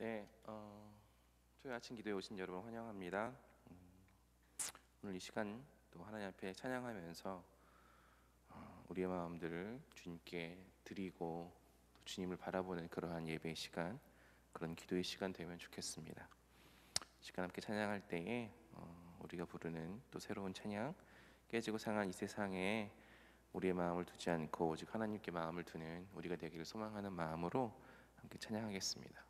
네, 저희 아침 기도에 오신 여러분 환영합니다. 오늘 이 시간 또 하나님 앞에 찬양하면서 우리의 마음들을 주님께 드리고 또 주님을 바라보는 그러한 예배의 시간, 그런 기도의 시간 되면 좋겠습니다. 시간 함께 찬양할 때에 우리가 부르는 또 새로운 찬양, 깨지고 상한 이 세상에 우리의 마음을 두지 않고 오직 하나님께 마음을 두는 우리가 되기를 소망하는 마음으로 함께 찬양하겠습니다.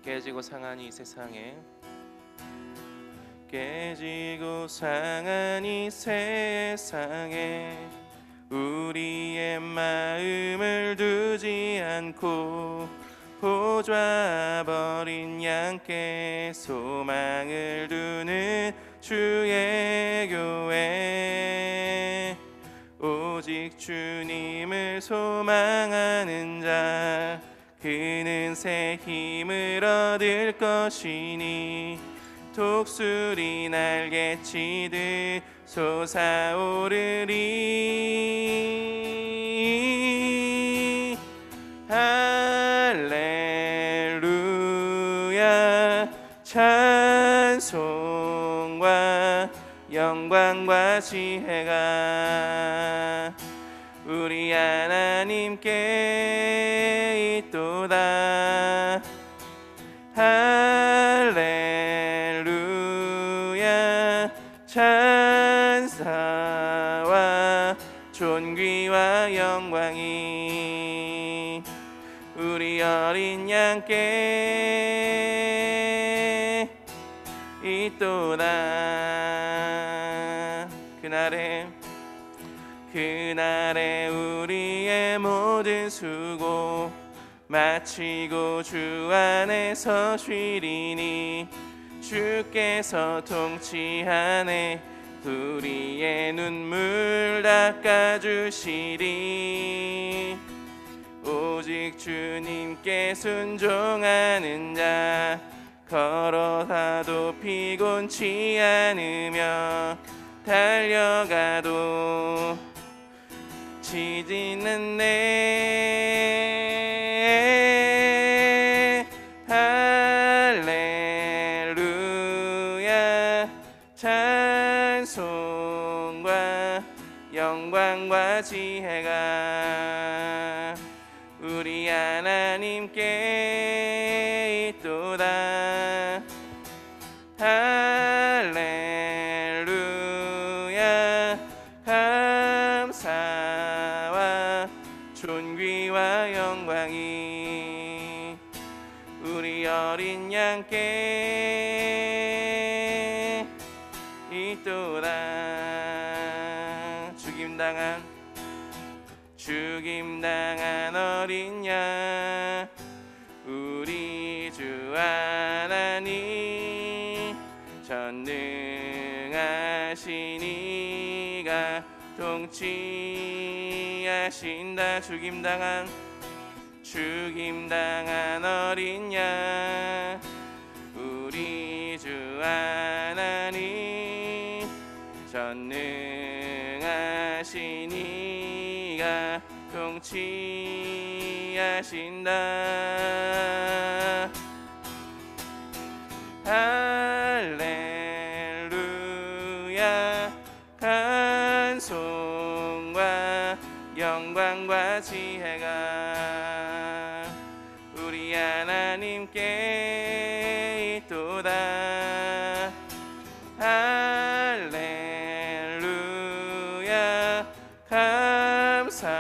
깨지고 상한 이 세상에 깨지고 상한 이 세상에 우리의 마음을 두지 않고 보좌버린 양께 소망을 두는 주의 교회, 오직 주님을 소망하는 자 그는 새 힘을 얻을 것이니 독수리 날개치듯 솟아오르리. 할렐루야. 찬송과 영광과 지혜가 우리 하나님께 있도다. 할렐루야. 찬사와 존귀와 영광이 우리 어린 양께 있도다. 그날에 우리의 모든 수고 마치고 주 안에서 쉬리니 주께서 통치하네 우리의 눈물 닦아주시리. 오직 주님께 순종하는 자 걸어가도 피곤치 않으며 달려가도 지진 않네. 할렐루야. 찬송과 영광과 지혜가 우리 하나님께 있도다. 할렐루야. 감사와 존귀와 영광이 우리 어린 양께 있도다. 죽임당한 어린 양 우리 주 하나님 전능하신 이가 통치하신다. 죽임당한 어린 양 우리 주 하나님 전능하신 이가 통치하신다. 할렐루야. 찬송과 영광과 지혜가 우리 하나님께 있도다. 할렐루야. 감사와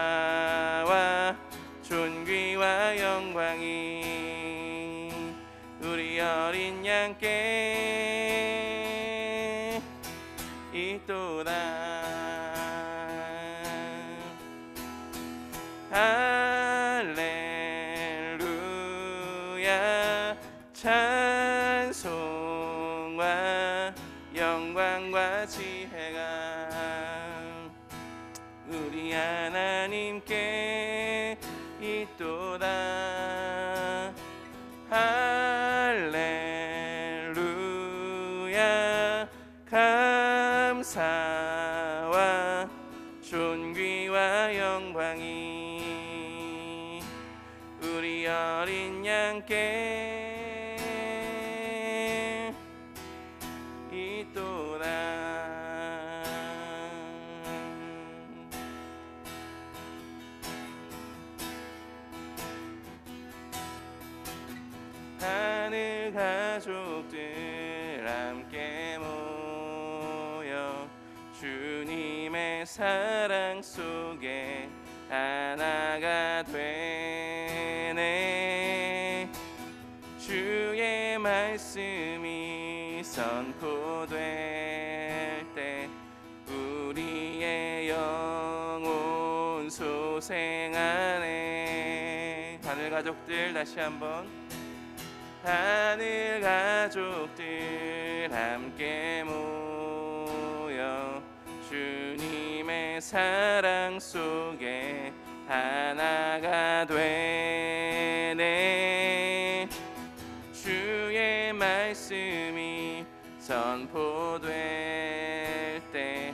존귀와 영광이 우리 어린 양께 있도다. 할렐루야. 찬송과 영광과 지혜가 우리 하나님께 있도다. 할렐루야. 어린 양께 있도다. 하늘 가족들 함께 모여 주님의 사랑 속에 하나가 되네. 주의 말씀이 선포될 때 우리의 영혼 소생하네. 하늘 가족들 다시 한번. 하늘 가족들 함께 모여 주님의 사랑 속에 하나가 되네. 주의 말씀이 선포될 때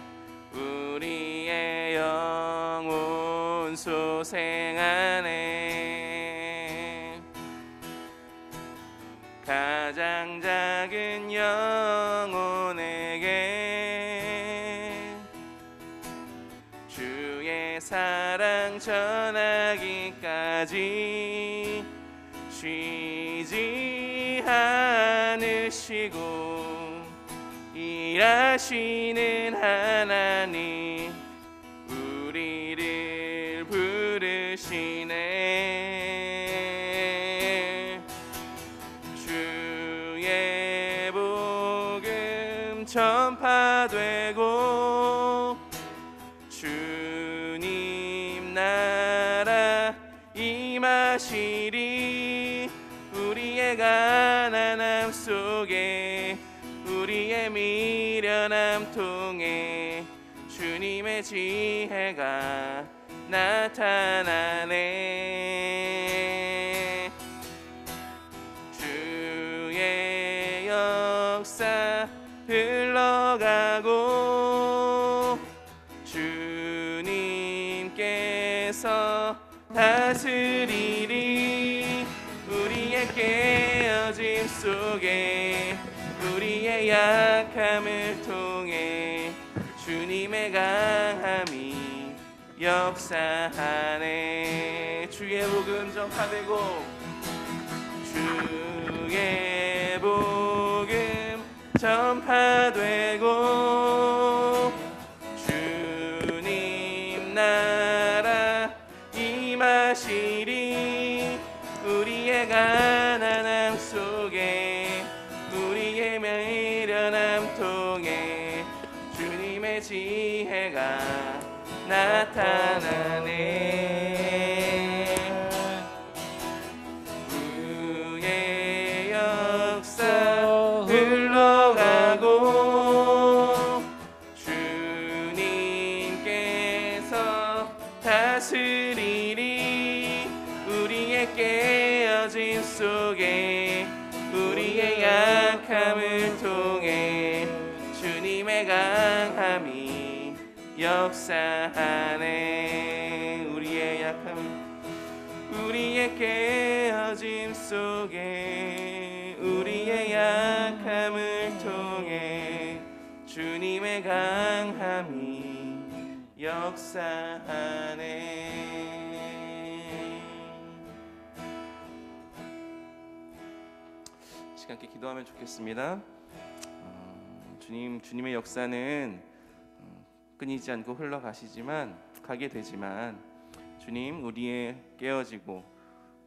우리의 영혼 소생하네. 가장 작은 영혼에게 주의 사랑 전하기까지 쉬지 않으시고 일하시는 하나님 우리를 부르시네. 주의 복음 전파되고 주님 나라 임하시리. 우리의 가난함 속에 우리의 미련함 통해 주님의 지혜가 나타나네. 주의 역사 흘러가고 주님께서 다스리리. 우리의 깨어짐 속에 우리의 약함을 통해 주님의 강함이 역사하네. 주의 복음 전파되고 주의 복음 전파되고 주님 나라 임하시리. 우리의 가난함 속에 우리의 미련함 통해 주님의 지혜가 나타나네. 주의 역사 흘러가고 주님께서 다스리리. 우리의 깨어짐 속에 우리의 약함을 통해 주님의 강함이 역사하네. 우리의 약함 우리의 깨어짐 속에 우리의 약함을 통해 주님의 강함이 역사하네. 시간 있게 기도하면 좋겠습니다. 주님의 역사는 끊이지 않고 흘러가시지만 가게 되지만 주님 우리의 깨어지고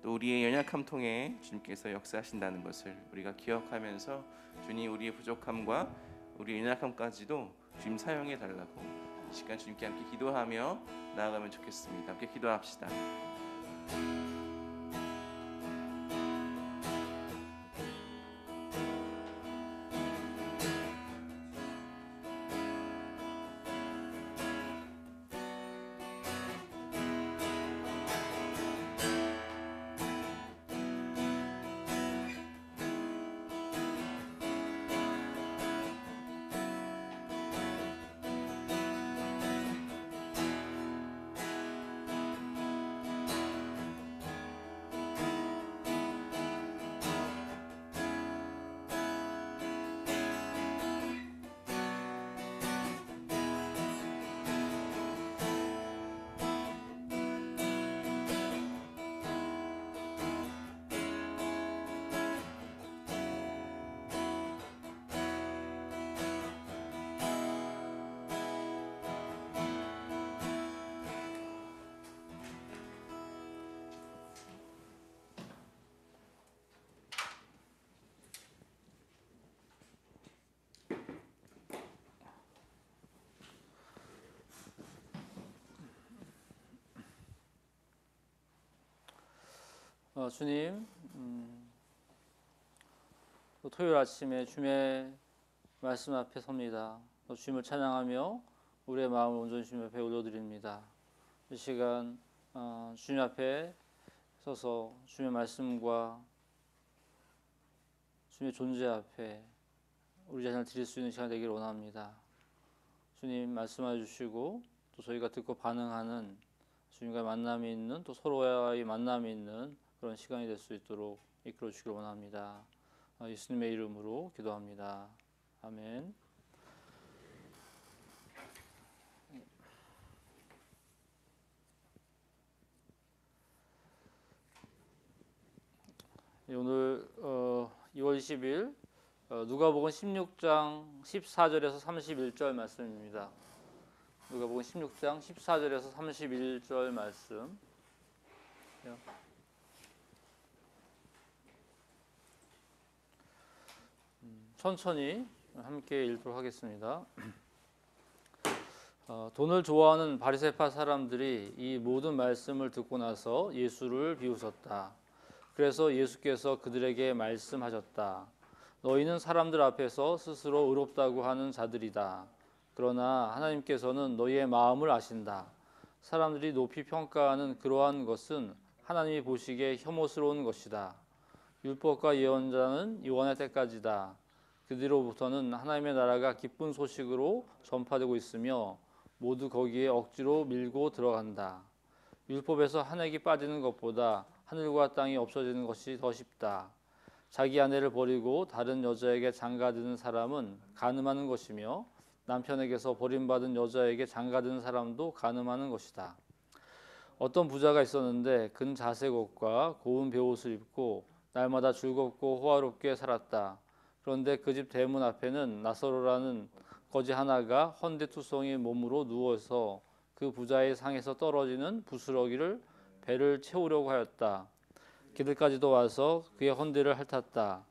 또 우리의 연약함 통해 주님께서 역사하신다는 것을 우리가 기억하면서 주님 우리의 부족함과 우리의 연약함까지도 주님 사용해 달라고 이 시간 주님께 함께 기도하며 나아가면 좋겠습니다. 함께 기도합시다. 주님, 또 토요일 아침에 주님의 말씀 앞에 섭니다. 또 주님을 찬양하며 우리의 마음을 온전히 주님 앞에 올려드립니다. 이 시간 주님 앞에 서서 주님의 말씀과 주님의 존재 앞에 우리 자신을 드릴 수 있는 시간 되기를 원합니다. 주님 말씀해 주시고 또 저희가 듣고 반응하는 주님과의 만남이 있는, 또 서로의 만남이 있는 그런 시간이 될 수 있도록 이끌어 주시길 원합니다. 예수님의 이름으로 기도합니다. 아멘. 오늘 2월 20일 누가복음 16장 14절에서 31절 말씀입니다. 누가복음 16장 14절에서 31절 말씀. 천천히 함께 읽도록 하겠습니다. 돈을 좋아하는 바리새파 사람들이 이 모든 말씀을 듣고 나서 예수를 비웃었다. 그래서 예수께서 그들에게 말씀하셨다. 너희는 사람들 앞에서 스스로 의롭다고 하는 자들이다. 그러나 하나님께서는 너희의 마음을 아신다. 사람들이 높이 평가하는 그러한 것은 하나님이 보시기에 혐오스러운 것이다. 율법과 예언자는 요한의 때까지다. 그 뒤로부터는 하나님의 나라가 기쁜 소식으로 전파되고 있으며 모두 거기에 억지로 밀고 들어간다. 율법에서 한 획이 빠지는 것보다 하늘과 땅이 없어지는 것이 더 쉽다. 자기 아내를 버리고 다른 여자에게 장가드는 사람은 간음하는 것이며 남편에게서 버림받은 여자에게 장가드는 사람도 간음하는 것이다. 어떤 부자가 있었는데 그는 자색 옷과 고운 베옷을 입고 날마다 즐겁고 호화롭게 살았다. 그런데 그 집 대문 앞에는 나사로라는 거지 하나가 헌데투성이 몸으로 누워서 그 부자의 상에서 떨어지는 부스러기를 배를 채우려고 하였다. 그들까지도 와서 그의 헌데를 핥았다.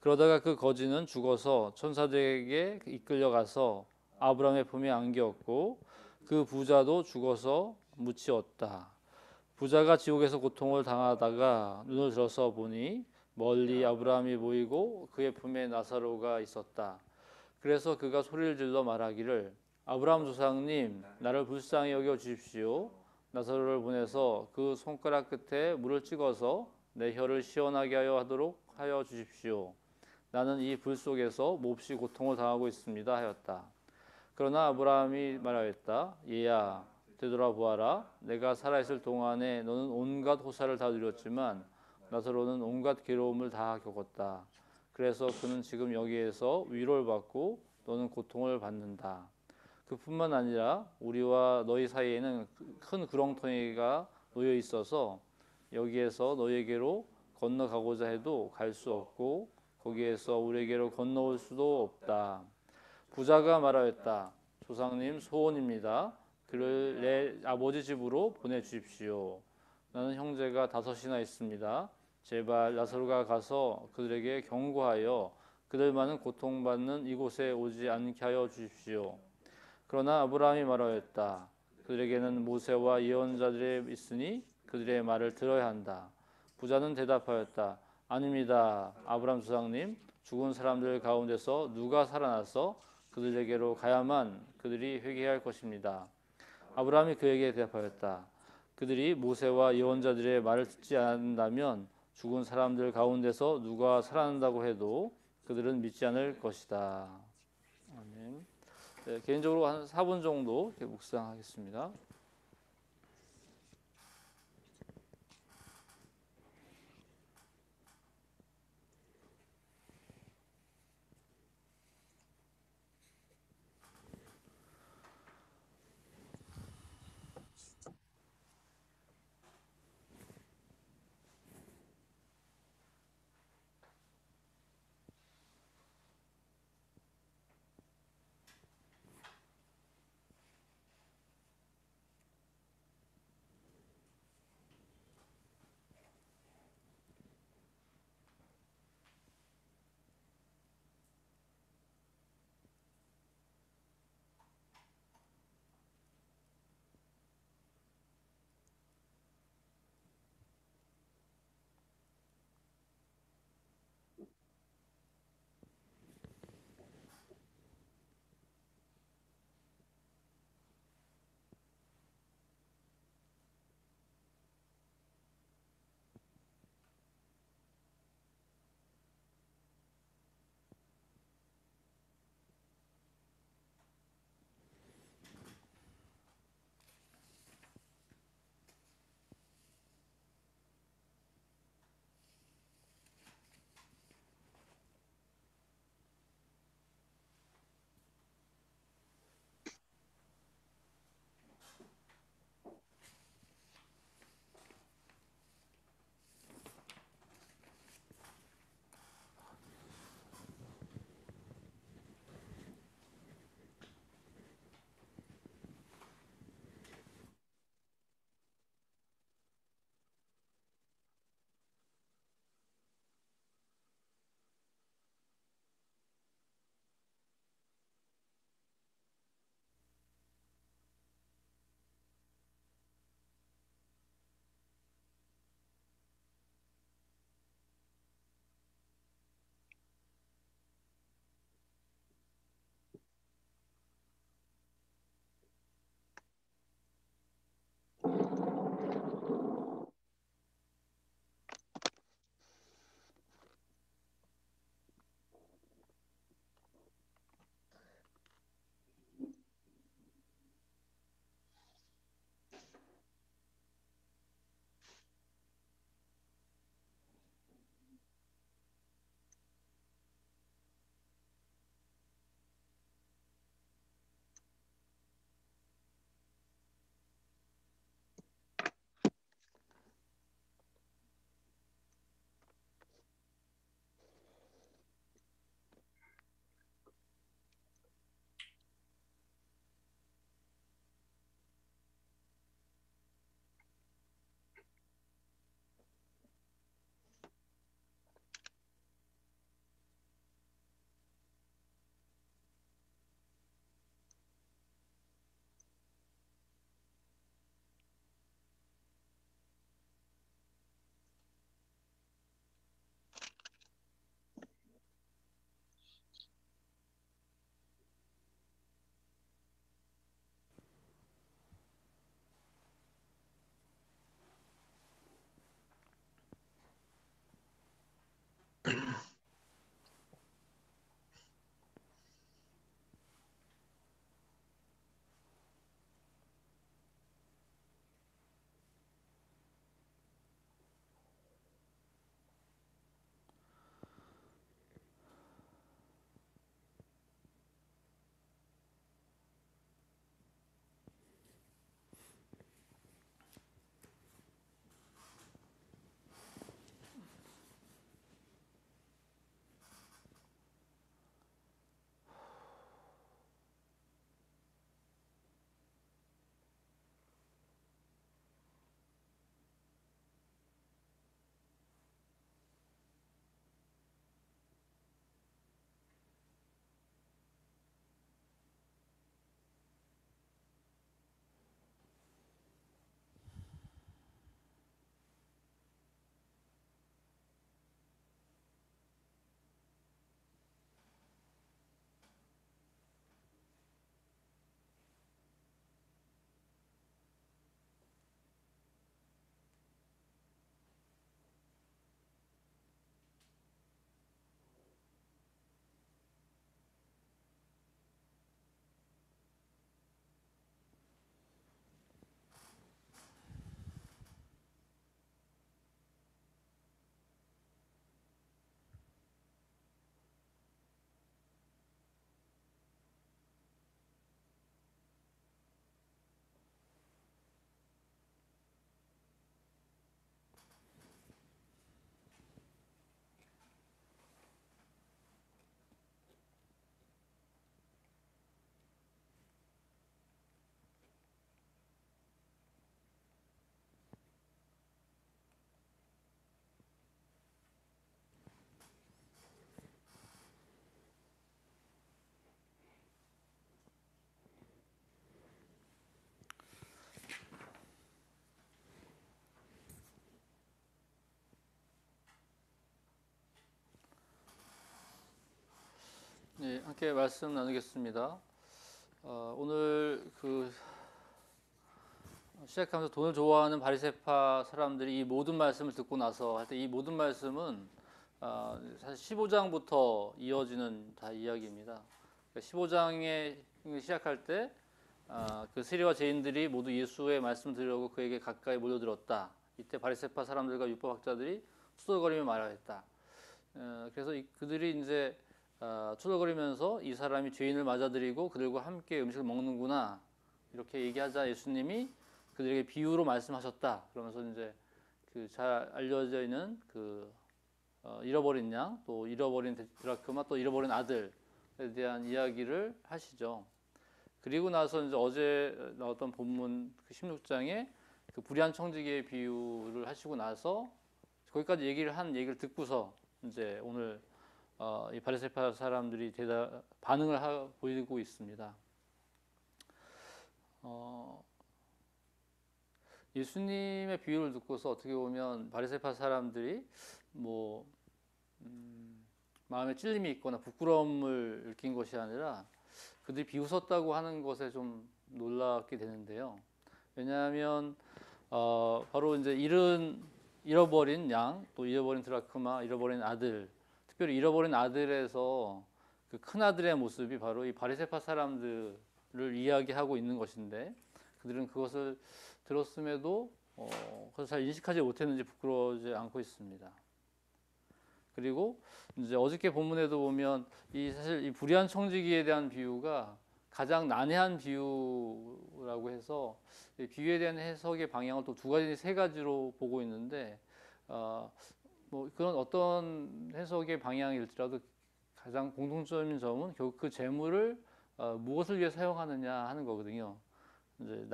그러다가 그 거지는 죽어서 천사들에게 이끌려가서 아브라함의 품에 안겼고 그 부자도 죽어서 묻히었다. 부자가 지옥에서 고통을 당하다가 눈을 들어서 보니 멀리 아브라함이 보이고 그의 품에 나사로가 있었다. 그래서 그가 소리를 질러 말하기를 아브라함 조상님, 나를 불쌍히 여겨 주십시오. 나사로를 보내서 그 손가락 끝에 물을 찍어서 내 혀를 시원하게 하도록 하여 주십시오. 나는 이 불 속에서 몹시 고통을 당하고 있습니다 하였다. 그러나 아브라함이 말하였다. 얘야, 되돌아보아라. 내가 살아있을 동안에 너는 온갖 호사를 다 누렸지만 나사로는 온갖 괴로움을 다 겪었다. 그래서 그는 지금 여기에서 위로를 받고 너는 고통을 받는다. 그뿐만 아니라 우리와 너희 사이에는 큰 구렁텅이가 놓여 있어서 여기에서 너희에게로 건너가고자 해도 갈 수 없고 거기에서 우리에게로 건너올 수도 없다. 부자가 말하였다. 조상님 소원입니다. 그를 내 아버지 집으로 보내주십시오. 나는 형제가 5이나 있습니다. 제발 나사로가 가서 그들에게 경고하여 그들만은 고통받는 이곳에 오지 않게 하여 주십시오. 그러나 아브라함이 말하였다. 그들에게는 모세와 예언자들이 있으니 그들의 말을 들어야 한다. 부자는 대답하였다. 아닙니다. 아브라함 조상님, 죽은 사람들 가운데서 누가 살아나서 그들에게로 가야만 그들이 회개할 것입니다. 아브라함이 그에게 대답하였다. 그들이 모세와 예언자들의 말을 듣지 않는다면 죽은 사람들 가운데서 누가 살아난다고 해도 그들은 믿지 않을 것이다. 아멘. 네, 개인적으로 한 4분 정도 묵상하겠습니다. 함께 말씀 나누겠습니다. 오늘 시작하면서 돈을 좋아하는 바리새파 사람들이 이 모든 말씀을 듣고 나서 할 때 이 모든 말씀은 사실 15장부터 이어지는 다 이야기입니다. 15장에 시작할 때 그 세리와 죄인들이 모두 예수의 말씀을 들으려고 그에게 가까이 몰려들었다. 이때 바리새파 사람들과 율법학자들이 투덜거리며 말하였다. 그래서 그들이 이제 투덜거리면서 이 사람이 죄인을 맞아들이고 그들과 함께 음식을 먹는구나 이렇게 얘기하자 예수님이 그들에게 비유로 말씀하셨다. 그러면서 이제 그 잘 알려져 있는 잃어버린 양, 또 잃어버린 드라크마, 또 잃어버린 아들에 대한 이야기를 하시죠. 그리고 나서 이제 어제 나왔던 본문 16장에 그 불의한 청지기의 비유를 하시고 나서 거기까지 얘기를 듣고서 이제 오늘 이 바리새파 사람들이 반응을 보이고 있습니다. 예수님의 비유를 듣고서 어떻게 보면 바리새파 사람들이 마음에 찔림이 있거나 부끄러움을 느낀 것이 아니라 그들이 비웃었다고 하는 것에 좀 놀랍게 되는데요. 왜냐하면 바로 이제 잃어버린 양, 또 잃어버린 드라크마, 잃어버린 아들, 특별히 잃어버린 아들에서 그 큰 아들의 모습이 바로 이 바리새파 사람들을 이야기하고 있는 것인데 그들은 그것을 들었음에도 그것을 잘 인식하지 못했는지 부끄러워하지 않고 있습니다. 그리고 이제 어저께 본문에도 보면 사실 이 불의한 청지기에 대한 비유가 가장 난해한 비유라고 해서 이 비유에 대한 해석의 방향을 또 세 가지로 보고 있는데 그런 어떤 해석의 방향일지라도 가장 공통점인 점은 결국 그 재물을 무엇을 위해 사용하느냐 하는 거거든요. 이제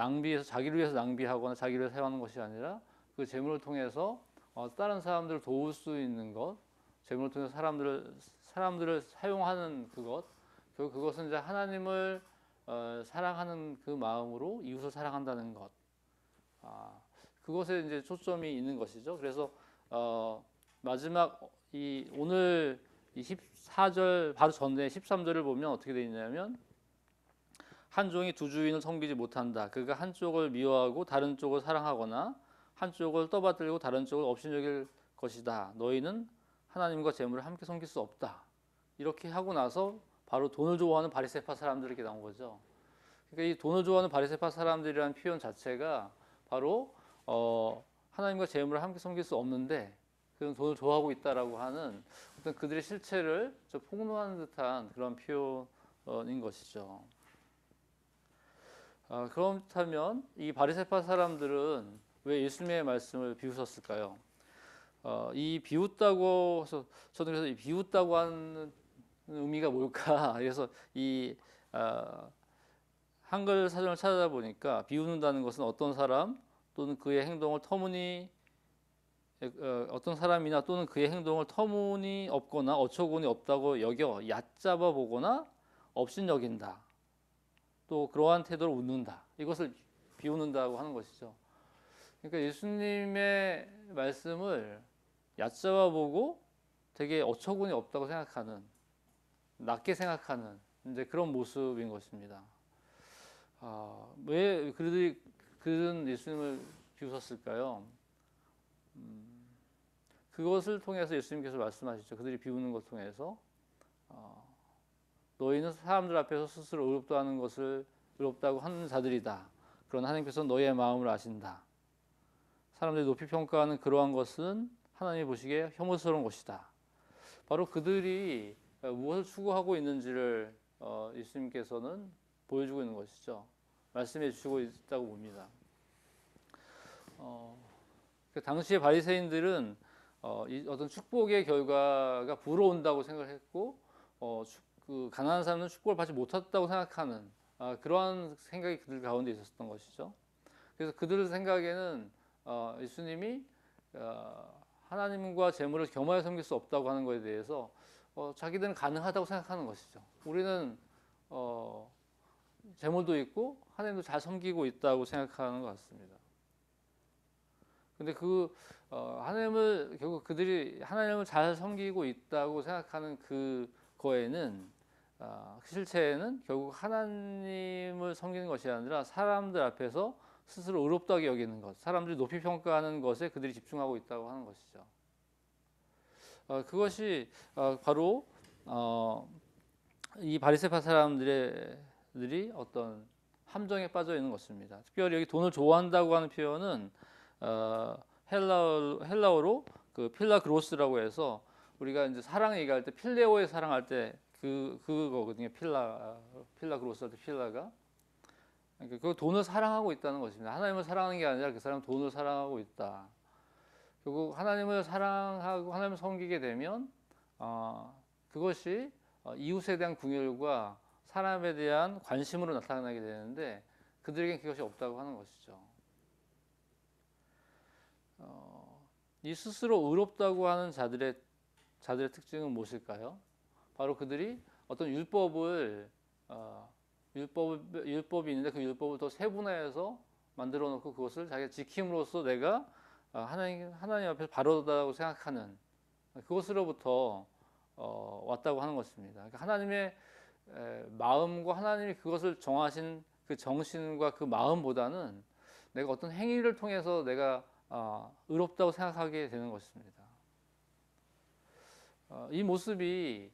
자기를 위해서 낭비하거나 자기를 위해서 사용하는 것이 아니라 그 재물을 통해서 다른 사람들을 도울 수 있는 것, 재물을 통해서 사람들을 사용하는 그것, 결국 그것은 이제 하나님을 사랑하는 그 마음으로 이웃을 사랑한다는 것, 그것에 이제 초점이 있는 것이죠. 그래서 마지막 오늘 14절 바로 전에 13절을 보면 어떻게 되어 있냐면 한 종이 두 주인을 섬기지 못한다. 그가 한쪽을 미워하고 다른 쪽을 사랑하거나 한쪽을 떠받들고 다른 쪽을 업신여길 것이다. 너희는 하나님과 재물을 함께 섬길 수 없다. 이렇게 하고 나서 바로 돈을 좋아하는 바리새파 사람들에게 나온 거죠. 그러니까 이 돈을 좋아하는 바리새파 사람들이라는 표현 자체가 바로 하나님과 재물을 함께 섬길 수 없는데 그런 돈을 좋아하고 있다라고 하는 어떤 그들의 실체를 좀 폭로하는 듯한 그런 표현인 것이죠. 그렇다면 이 바리새파 사람들은 왜 예수님의 말씀을 비웃었을까요? 이 비웃다고 해서 저는 그래서 이 비웃다고 하는 의미가 뭘까? 그래서 이 한글 사전을 찾아보니까 비웃는다는 것은 어떤 사람 또는 그의 행동을 어떤 사람이나 또는 그의 행동을 터무니없거나 어처구니 없다고 여겨 얕잡아 보거나 업신여긴다. 또 그러한 태도로 웃는다. 이것을 비웃는다고 하는 것이죠. 그러니까 예수님의 말씀을 얕잡아 보고 되게 어처구니 없다고 생각하는, 낮게 생각하는 이제 그런 모습인 것입니다. 왜 그들은 예수님을 비웃었을까요? 그것을 통해서 예수님께서 말씀하시죠. 그들이 비웃는 것을 통해서 너희는 사람들 앞에서 스스로 의롭다고 하는 자들이다. 그러나 하나님께서 너희의 마음을 아신다. 사람들이 높이 평가하는 그러한 것은 하나님이 보시기에 혐오스러운 것이다. 바로 그들이 무엇을 추구하고 있는지를 예수님께서는 보여주고 있는 것이죠. 말씀해 주시고 있다고 봅니다. 그 당시의 바리새인들은 어떤 축복의 결과가 불어온다고 생각했고 그 가난한 사람은 축복을 받지 못했다고 생각하는 그러한 생각이 그들 가운데 있었던 것이죠. 그래서 그들 생각에는 예수님이 하나님과 재물을 겸하여 섬길 수 없다고 하는 것에 대해서 자기들은 가능하다고 생각하는 것이죠. 우리는 재물도 있고 하나님도 잘 섬기고 있다고 생각하는 것 같습니다. 근데 결국 그들이 하나님을 잘 섬기고 있다고 생각하는 그거에는 실체에는 결국 하나님을 섬기는 것이 아니라 사람들 앞에서 스스로 의롭다고 여기는 것, 사람들이 높이 평가하는 것에 그들이 집중하고 있다고 하는 것이죠. 그것이 바로 이 바리새파 사람들이 어떤 함정에 빠져 있는 것입니다. 특별히 여기 돈을 좋아한다고 하는 표현은 헬라어로 그 필라그로스라고 해서 우리가 이제 사랑 얘기할 때 필레오의 사랑할 때 그거거든요. 필라그로스 할 때 필라가 그러니까 그 돈을 사랑하고 있다는 것입니다. 하나님을 사랑하는 게 아니라 그 사람은 돈을 사랑하고 있다. 결국 하나님을 사랑하고 하나님을 섬기게 되면 그것이 이웃에 대한 궁율과 사람에 대한 관심으로 나타나게 되는데 그들에겐 그것이 없다고 하는 것이죠. 이 스스로 의롭다고 하는 자들의 특징은 무엇일까요? 바로 그들이 어떤 율법이 있는데 그 율법을 더 세분화해서 만들어 놓고 그것을 자기가 지킴으로써 내가 하나님 앞에서 바르다고 생각하는 그것으로부터 왔다고 하는 것입니다. 그러니까 하나님의 마음과 하나님이 그것을 정하신 그 정신과 그 마음보다는 내가 어떤 행위를 통해서 내가 의롭다고 생각하게 되는 것입니다. 이 모습이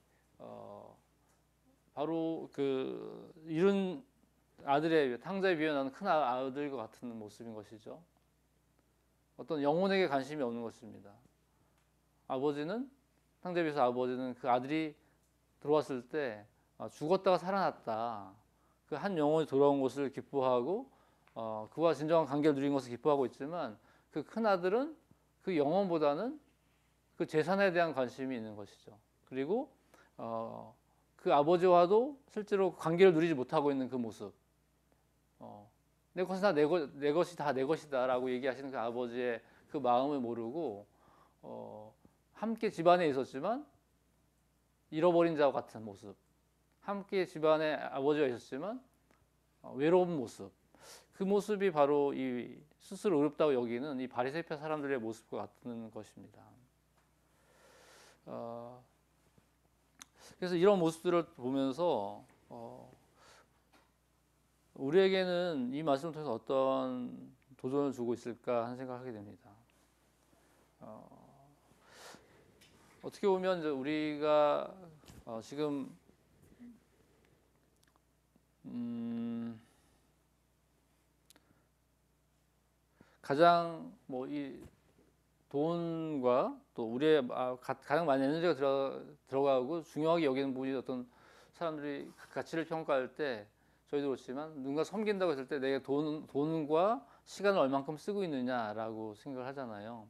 바로 그 이룬 아들의 탕자에 비유하는 큰 아들과 같은 모습인 것이죠. 어떤 영혼에게 관심이 없는 것입니다. 탕자에 비해서 아버지는 그 아들이 들어왔을 때 죽었다가 살아났다. 그 한 영혼이 돌아온 것을 기뻐하고 그와 진정한 관계를 누린 것을 기뻐하고 있지만 그 큰 아들은 그 영혼보다는 그 재산에 대한 관심이 있는 것이죠. 그리고 그 아버지와도 실제로 관계를 누리지 못하고 있는 그 모습. 내 것은 다 내 것이 다 내 것이다라고 얘기하시는 그 아버지의 그 마음을 모르고 함께 집안에 있었지만 잃어버린 자와 같은 모습. 함께 집안에 아버지가 있었지만 외로운 모습. 그 모습이 바로 이 스스로 의롭다고 여기는 이 바리새파 사람들의 모습과 같은 것입니다. 그래서 이런 모습들을 보면서 우리에게는 이 말씀을 통해서 어떤 도전을 주고 있을까 하는 생각을 하게 됩니다. 어떻게 보면 이제 우리가 지금 가장 이 돈과 또 우리의 가장 많은 에너지가 들어가고 중요하게 여기는 부분이 어떤 사람들이 가치를 평가할 때 저희도 그렇지만 누군가 섬긴다고 했을 때 내가 돈과 시간을 얼만큼 쓰고 있느냐라고 생각을 하잖아요.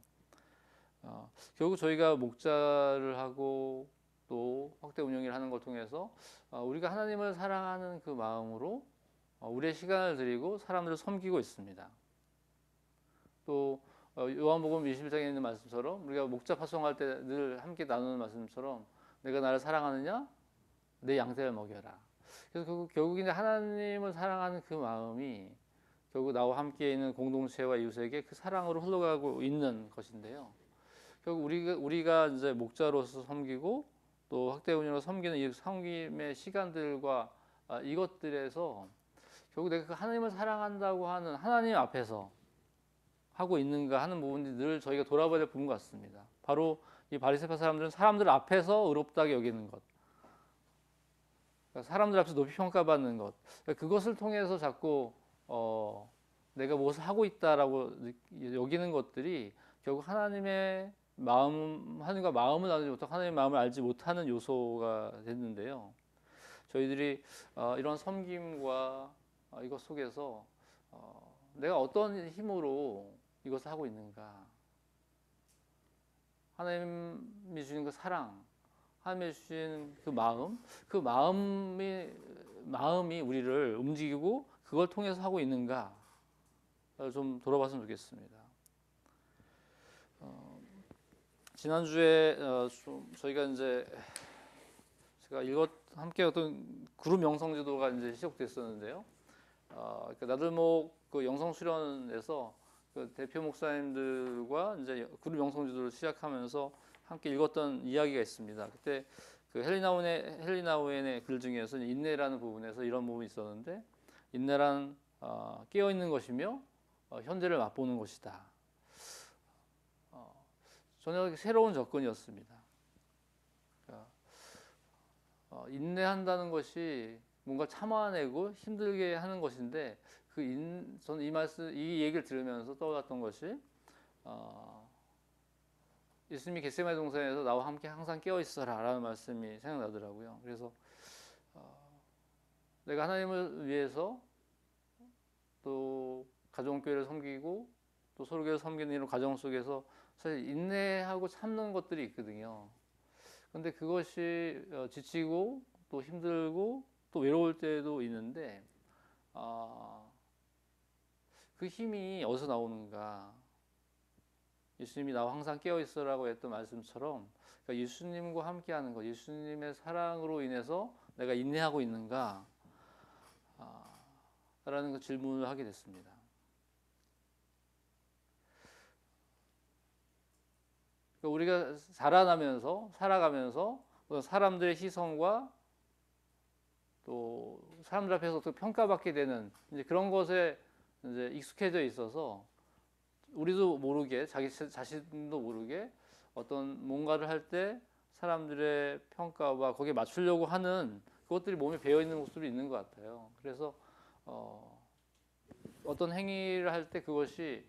결국 저희가 목자를 하고 또 확대 운영을 하는 걸 통해서 우리가 하나님을 사랑하는 그 마음으로 우리의 시간을 드리고 사람들을 섬기고 있습니다. 또 요한복음 21장에 있는 말씀처럼 우리가 목자 파송할 때 늘 함께 나누는 말씀처럼 내가 나를 사랑하느냐? 내 양떼를 먹여라. 그래서 결국 이제 하나님을 사랑하는 그 마음이 결국 나와 함께 있는 공동체와 이웃에게 그 사랑으로 흘러가고 있는 것인데요. 결국 우리가 이제 목자로서 섬기고 또 확대 운영으로 섬기는 이 섬김의 시간들과 이것들에서 결국 내가 그 하나님을 사랑한다고 하는 하나님 앞에서 하고 있는가 하는 부분이 늘 저희가 돌아봐야 될 부분 같습니다. 바로 이 바리새파 사람들은 사람들 앞에서 의롭다게 여기는 것, 그러니까 사람들 앞에서 높이 평가받는 것, 그러니까 그것을 통해서 자꾸 내가 무엇을 하고 있다라고 여기는 것들이 결국 하나님과 마음을 나누지 못하고 하나님의 마음을 알지 못하는 요소가 됐는데요. 저희들이 이런 섬김과 이것 속에서 내가 어떤 힘으로 이것을 하고 있는가? 하나님이 주신 그 사랑, 하나님이 주신 그 마음이 우리를 움직이고 그걸 통해서 하고 있는가? 좀 돌아봤으면 좋겠습니다. 지난주에 저희가 이제 제가 함께 어떤 그룹 영성지도가 이제 시작됐었는데요. 그러니까 나들목 그 영성 수련에서 그 대표 목사님들과 이제 그룹 영성지도를 시작하면서 함께 읽었던 이야기가 있습니다. 그때 그 헬리나우엔의 글 중에서 인내라는 부분에서 이런 부분이 있었는데, 인내란 깨어 있는 것이며 현재를 맛보는 것이다. 전혀 새로운 접근이었습니다. 그러니까 인내한다는 것이 뭔가 참아내고 힘들게 하는 것인데, 저는 이 얘기를 들으면서 떠올랐던 것이 예수님이 겟세마네 동산에서 나와 함께 항상 깨어 있어라 라는 말씀이 생각나더라고요. 그래서 내가 하나님을 위해서 또 가정교회를 섬기고 또 서로교회를 섬기는 이런 과정 속에서 사실 인내하고 참는 것들이 있거든요. 근데 그것이 지치고 또 힘들고 또 외로울 때도 있는데, 그 힘이 어디서 나오는가? 예수님이 나와 항상 깨어 있어라고 했던 말씀처럼, 그러니까 예수님과 함께하는 것, 예수님의 사랑으로 인해서 내가 인내하고 있는가? 라는 그 질문을 하게 됐습니다. 그러니까 우리가 자라나면서 살아가면서 사람들의 시선과 또 사람들 앞에서 또 평가받게 되는 이제 그런 것에 이제 익숙해져 있어서, 우리도 모르게 자기 자신도 모르게 어떤 뭔가를 할 때 사람들의 평가와 거기에 맞추려고 하는 그것들이 몸에 배어 있는 모습이 있는 것 같아요. 그래서 어떤 행위를 할 때 그것이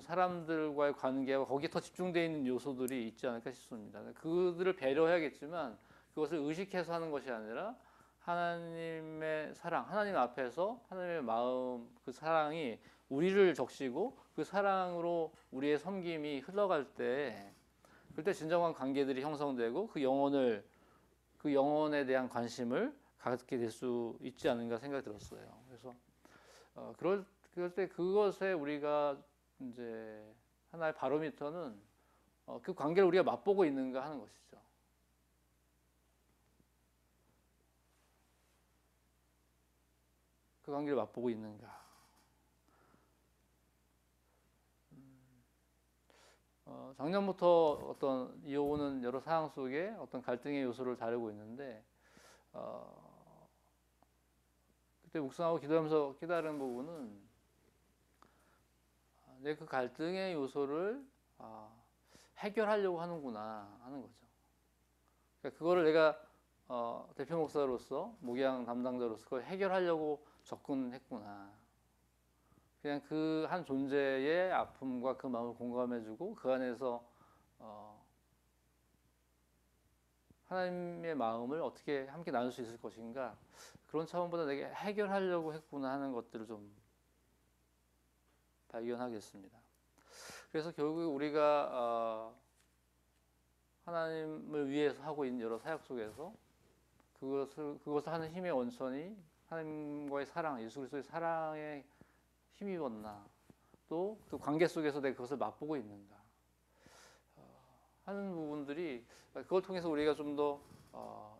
사람들과의 관계와 거기에 더 집중되어 있는 요소들이 있지 않을까 싶습니다. 그들을 배려해야겠지만 그것을 의식해서 하는 것이 아니라 하나님의 사랑, 하나님 앞에서 하나님의 마음, 그 사랑이 우리를 적시고 그 사랑으로 우리의 섬김이 흘러갈 때, 그때 진정한 관계들이 형성되고 그 영혼에 대한 관심을 갖게 될 수 있지 않은가 생각이 들었어요. 그래서 그럴 때 그것에 우리가 이제 하나의 바로미터는 그 관계를 우리가 맛보고 있는가 하는 것이죠. 그 관계를 맛보고 있는가. 작년부터 어떤 이어오는 여러 상황 속에 어떤 갈등의 요소를 다루고 있는데, 그때 묵상하고 기도하면서 깨달은 부분은, 내 그 갈등의 요소를 해결하려고 하는구나 하는 거죠. 그러니까 그거를 내가 대표 목사로서, 목양 담당자로서 그걸 해결하려고 접근했구나. 그냥 그 한 존재의 아픔과 그 마음을 공감해주고 그 안에서 하나님의 마음을 어떻게 함께 나눌 수 있을 것인가, 그런 차원보다 내게 해결하려고 했구나 하는 것들을 좀 발견하겠습니다. 그래서 결국 우리가 하나님을 위해서 하고 있는 여러 사역 속에서 그것을 하는 힘의 원천이 하나님과의 사랑, 예수 그리스도의 사랑에 힘입었나, 또 그 관계 속에서 내가 그것을 맛보고 있는가 하는 부분들이, 그걸 통해서 우리가 좀 더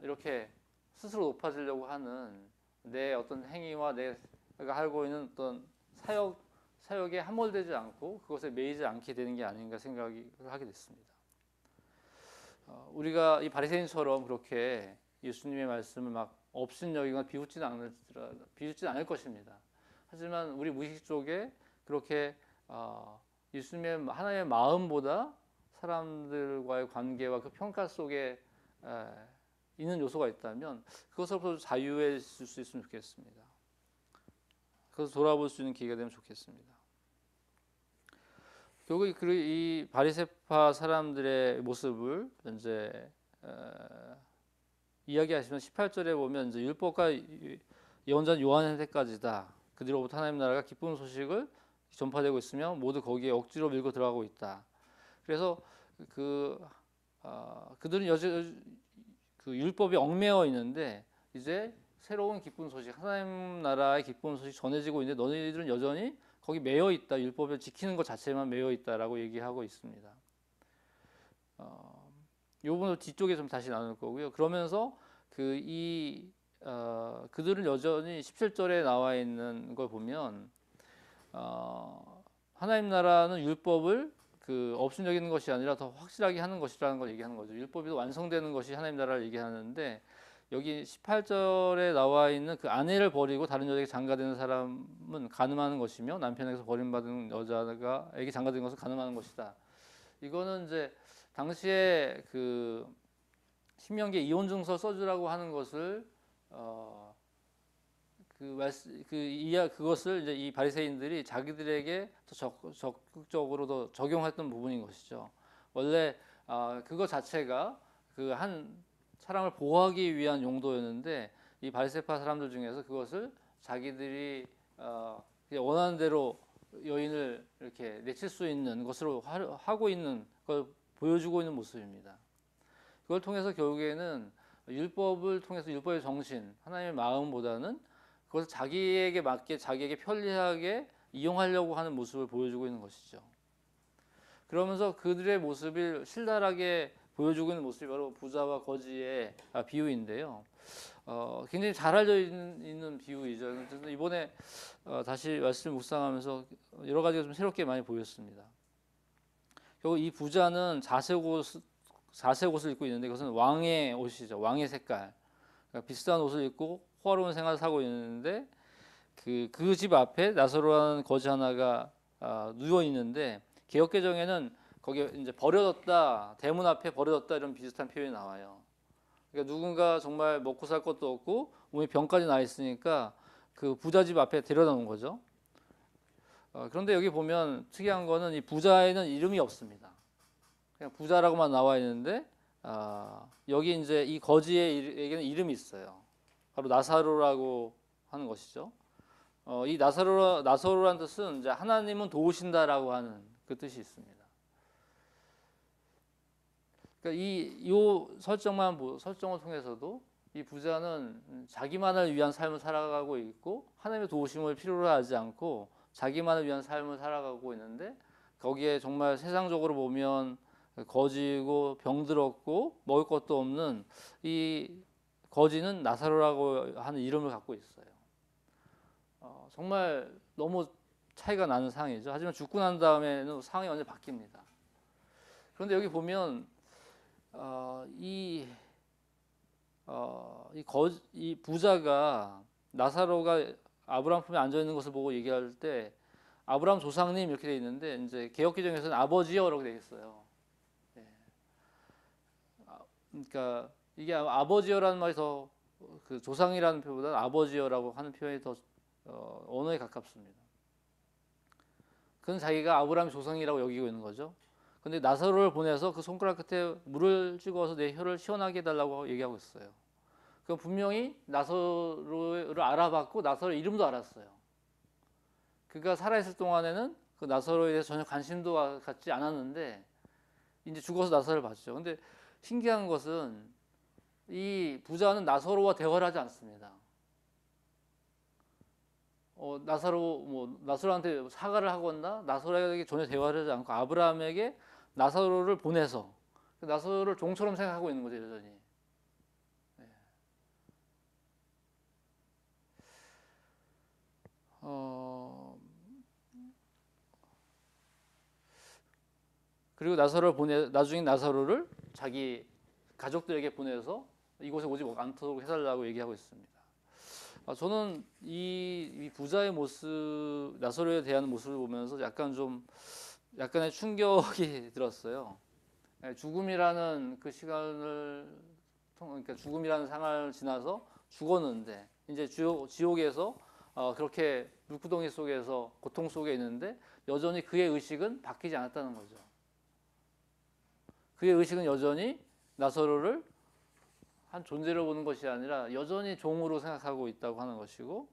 이렇게 스스로 높아지려고 하는 내 어떤 행위와 내가 하고 있는 어떤 사역에 함몰되지 않고 그것에 매이지 않게 되는 게 아닌가 생각을 하게 됐습니다. 우리가 이 바리새인처럼 그렇게 예수님의 말씀을 막 업신여기거나 비웃진 않을 것입니다. 하지만 우리 무의식 속에 그렇게 예수님의 하나님의 마음보다 사람들과의 관계와 그 평가 속에 있는 요소가 있다면 그것으로부터 자유해질 수 있으면 좋겠습니다. 그래서 돌아볼 수 있는 기회가 되면 좋겠습니다. 결국 이 바리새파 사람들의 모습을 이제 이야기하시면 18절에 보면 이제 율법과 예언자 요한의 때까지다. 그 뒤로부터 하나님 나라가 기쁜 소식을 전파되고 있으며 모두 거기에 억지로 밀고 들어가고 있다. 그래서 그들은 그 율법이 얽매여 있는데 이제 새로운 기쁜 소식, 하나님 나라의 기쁜 소식 전해지고 있는데 너희들은 여전히 거기 매여 있다. 율법을 지키는 것 자체만 매여 있다라고 얘기하고 있습니다. 이 부분을 뒤쪽에 좀 다시 나눌 거고요. 그러면서 그들은 여전히 17절에 나와 있는 걸 보면 하나님 나라는 율법을 그 업신여기는 것이 아니라 더 확실하게 하는 것이라는 걸 얘기하는 거죠. 율법이 완성되는 것이 하나님 나라를 얘기하는데 여기 18절에 나와 있는 그 아내를 버리고 다른 여자에게 장가드는 사람은 간음하는 것이며 남편에게서 버림받은 여자에게 장가드는 것은 간음하는 것이다. 이거는 이제 당시에 그 신명기에 이혼 증서 써주라고 하는 것을 그것을 이제 이 바리새인들이 자기들에게 더 적극적으로 더 적용했던 부분인 것이죠. 원래 그거 자체가 그 한 사람을 보호하기 위한 용도였는데 이 바리새파 사람들 중에서 그것을 자기들이 그냥 원하는 대로 여인을 이렇게 내칠 수 있는 것으로 하고 있는 걸 보여주고 있는 모습입니다. 그걸 통해서 결국에는 율법을 통해서 율법의 정신, 하나님의 마음보다는 그것을 자기에게 맞게 자기에게 편리하게 이용하려고 하는 모습을 보여주고 있는 것이죠. 그러면서 그들의 모습을 신랄하게 보여주고 있는 모습이 바로 부자와 거지의 비유인데요. 굉장히 잘 알려져 있는 비유이죠. 그래서 이번에 다시 말씀 묵상하면서 여러 가지가 좀 새롭게 많이 보였습니다. 결국 이 부자는 자색 옷을 입고 있는데 그것은 왕의 옷이죠. 왕의 색깔. 그러니까 비싼 옷을 입고 호화로운 생활을 사고 있는데 그 집 앞에 나사로라는 거지 하나가 누워 있는데 개역개정에는 거기에 이제 버려졌다, 대문 앞에 버려졌다 이런 비슷한 표현이 나와요. 그러니까 누군가 정말 먹고 살 것도 없고 몸에 병까지 나 있으니까 그 부자 집 앞에 데려다 놓은 거죠. 그런데 여기 보면 특이한 거는 이 부자에는 이름이 없습니다. 그냥 부자라고만 나와 있는데 여기 이제 이 거지에게는 이름이 있어요. 바로 나사로라고 하는 것이죠. 이 나사로라는 뜻은 이제 하나님은 도우신다라고 하는 그 뜻이 있습니다. 그러니까 이 설정을 통해서도 이 부자는 자기만을 위한 삶을 살아가고 있고 하나님의 도우심을 필요로 하지 않고 자기만을 위한 삶을 살아가고 있는데 거기에 정말 세상적으로 보면 거지고 병들었고 먹을 것도 없는 이 거지는 나사로라고 하는 이름을 갖고 있어요. 정말 너무 차이가 나는 상황이죠. 하지만 죽고 난 다음에는 상황이 완전히 바뀝니다. 그런데 여기 보면 이 부자가 나사로가 아브라함 품에 앉아 있는 것을 보고 얘기할 때 아브라함 조상님 이렇게 돼 있는데 이제 개역개정에서는 아버지여라고 돼 있어요. 네. 그러니까 이게 아버지여라는 말이 더 그 조상이라는 표보다 아버지여라고 하는 표현이 더 언어에 가깝습니다. 그는 자기가 아브라함의 조상이라고 여기고 있는 거죠. 근데 나사로를 보내서 그 손가락 끝에 물을 찍어서 내 혀를 시원하게 해달라고 얘기하고 있어요. 그럼 분명히 나사로를 알아봤고 나사로 이름도 알았어요. 그가 살아있을 동안에는 그 나사로에 대해서 전혀 관심도 갖지 않았는데 이제 죽어서 나사로를 봤죠. 근데 신기한 것은 이 부자는 나사로와 대화를 하지 않습니다. 나사로한테 사과를 하거나 나사로에게 전혀 대화를 하지 않고 아브라함에게 나사로를 보내서 나사로를 종처럼 생각하고 있는 거죠, 여전히. 네. 그리고 나중에 나사로를 자기 가족들에게 보내서 이곳에 오지 않도록 해달라고 얘기하고 있습니다. 저는 이 부자의 모습, 나사로에 대한 모습을 보면서 약간의 충격이 들었어요. 죽음이라는 그 그러니까 죽음이라는 상황을 지나서 죽었는데 이제 지옥에서 그렇게 물구덩이 속에서 고통 속에 있는데 여전히 그의 의식은 바뀌지 않았다는 거죠. 그의 의식은 여전히 나사로를 한 존재로 보는 것이 아니라 여전히 종으로 생각하고 있다고 하는 것이고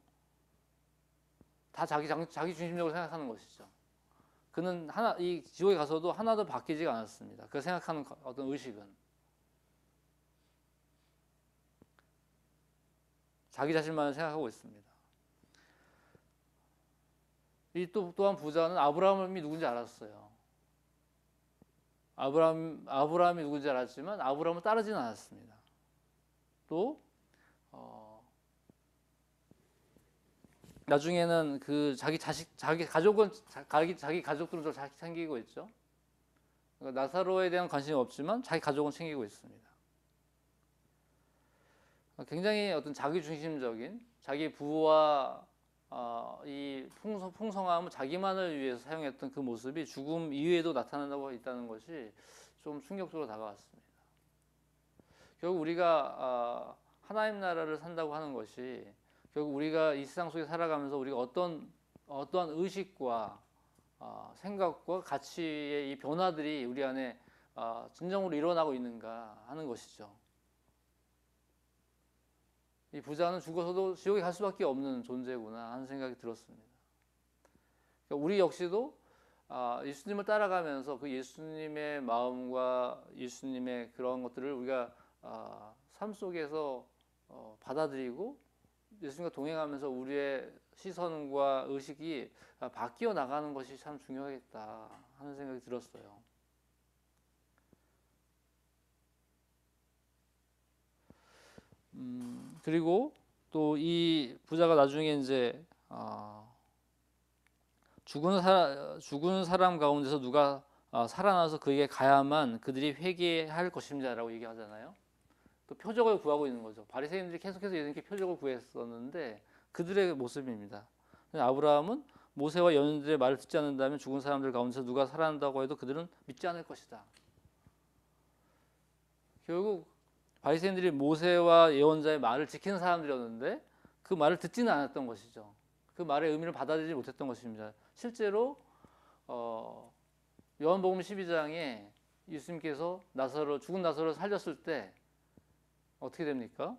다 자기 중심적으로 생각하는 것이죠. 그는 이 지옥에 가서도 하나도 바뀌지가 않았습니다. 그 생각하는 어떤 의식은 자기 자신만을 생각하고 있습니다. 또한 부자는 아브라함이 누군지 알았어요. 아브라함이 누군지 알았지만 아브라함을 따르지는 않았습니다. 또 나중에는 그 자기 가족들은 잘 챙기고 있죠. 그러니까 나사로에 대한 관심이 없지만 자기 가족은 챙기고 있습니다. 굉장히 어떤 자기 중심적인 자기 부와 이 풍성함을 자기만을 위해서 사용했던 그 모습이 죽음 이후에도 나타난다고 있다는 것이 좀 충격적으로 다가왔습니다. 결국 우리가 하나님 나라를 산다고 하는 것이 결국 우리가 이 세상 속에 살아가면서 우리가 어떠한 의식과 생각과 가치의 이 변화들이 우리 안에 진정으로 일어나고 있는가 하는 것이죠. 이 부자는 죽어서도 지옥에 갈 수밖에 없는 존재구나 하는 생각이 들었습니다. 그러니까 우리 역시도 예수님을 따라가면서 그 예수님의 마음과 예수님의 그런 것들을 우리가 삶 속에서 받아들이고 예수님과 동행하면서 우리의 시선과 의식이 바뀌어 나가는 것이 참 중요하겠다 하는 생각이 들었어요. 그리고 또 이 부자가 나중에 이제 죽은 사람 가운데서 누가 살아나서 그에게 가야만 그들이 회개할 것임자라고 얘기하잖아요. 또 표적을 구하고 있는 거죠. 바리새인들이 계속해서 예수님께 표적을 구했었는데 그들의 모습입니다. 아브라함은 모세와 연인들의 말을 듣지 않는다면 죽은 사람들 가운데서 누가 살아난다고 해도 그들은 믿지 않을 것이다. 결국 바리새인들이 모세와 예언자의 말을 지키는 사람들이었는데 그 말을 듣지는 않았던 것이죠. 그 말의 의미를 받아들이지 못했던 것입니다. 실제로 요한복음 12장에 예수님께서 죽은 나사로를 살렸을 때 어떻게 됩니까?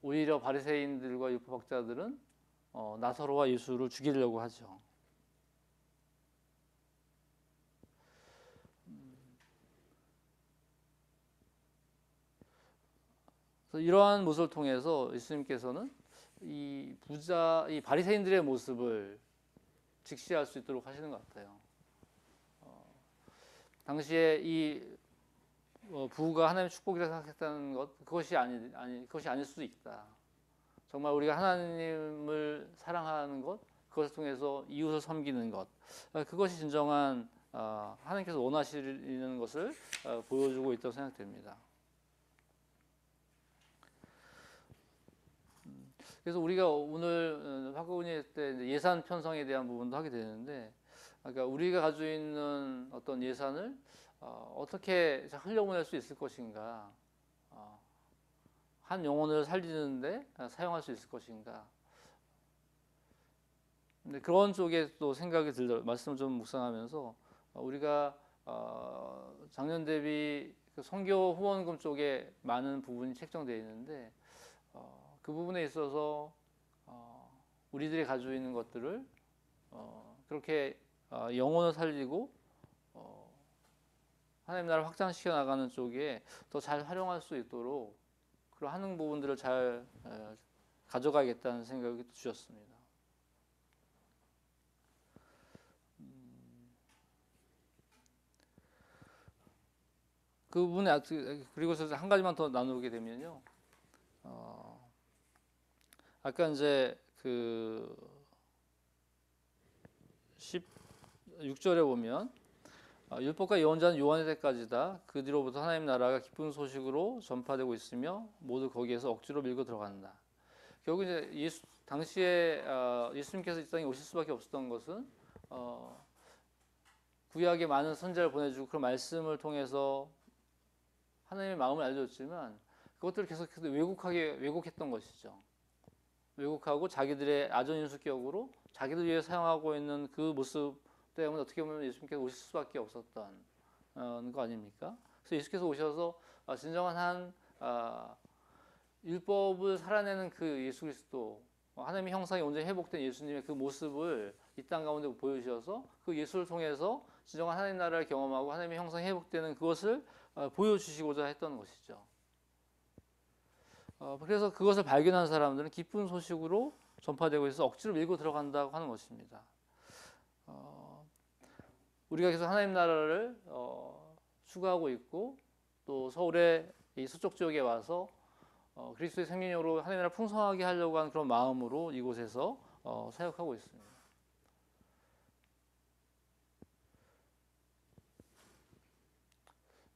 오히려 바리새인들과 율법학자들은 나사로와 예수를 죽이려고 하죠. 그래서 이러한 모습을 통해서 예수님께서는 이 바리새인들의 모습을 직시할 수 있도록 하시는 것 같아요. 당시에 이 부가 하나님의 축복이라 생각했다는 것 그것이 아닐 수도 있다. 정말 우리가 하나님을 사랑하는 것 그것을 통해서 이웃을 섬기는 것 그것이 진정한 하나님께서 원하시는 것을 보여주고 있다고 생각됩니다. 그래서 우리가 오늘 화구은혜 때 예산 편성에 대한 부분도 하게 되는데, 그러니까 우리가 가지고 있는 어떤 예산을 어떻게 흘려보낼 수 있을 것인가, 한 영혼을 살리는데 사용할 수 있을 것인가. 근데 그런 쪽에 또 생각이 들더라고요. 말씀을 좀 묵상하면서 우리가 작년 대비 그 선교 후원금 쪽에 많은 부분이 책정되어 있는데 그 부분에 있어서 우리들이 가지고 있는 것들을 그렇게 영혼을 살리고 하나님 나라를 확장시켜 나가는 쪽에 더 잘 활용할 수 있도록 그런 하는 부분들을 잘 가져가겠다는 생각이 주셨습니다. 그 부분에 그리고서 한 가지만 더 나누게 되면요. 아까 이제 그 16절에 보면 율법과 예언자는 요한의 때까지다. 그 뒤로부터 하나님 나라가 기쁜 소식으로 전파되고 있으며 모두 거기에서 억지로 밀고 들어간다. 결국 이제 당시에 예수님께서 이 땅에 오실 수밖에 없었던 것은 구약에 많은 선지자를 보내주고 그 말씀을 통해서 하나님의 마음을 알려줬지만 그것들을 계속해서 왜곡했던 것이죠. 왜곡하고 자기들의 아전인수격으로 자기들 위해 사용하고 있는 그 모습 때문에 어떻게 보면 예수님께서 오실 수밖에 없었던 거 아닙니까? 그래서 예수께서 오셔서 진정한 한 율법을 살아내는 그 예수 그리스도 하나님의 형상이 온전히 회복된 예수님의 그 모습을 이 땅 가운데 보여주셔서 그 예수를 통해서 진정한 하나님 나라를 경험하고 하나님의 형상이 회복되는 그것을 보여주시고자 했던 것이죠. 그래서 그것을 발견한 사람들은 기쁜 소식으로 전파되고 있어서 억지로 밀고 들어간다고 하는 것입니다. 우리가 계속 하나님 나라를 추구하고 있고 또 서울의 이 서쪽 지역에 와서 그리스도의 생명으로 하나님 나라 풍성하게 하려고 하는 그런 마음으로 이곳에서 사역하고 있습니다.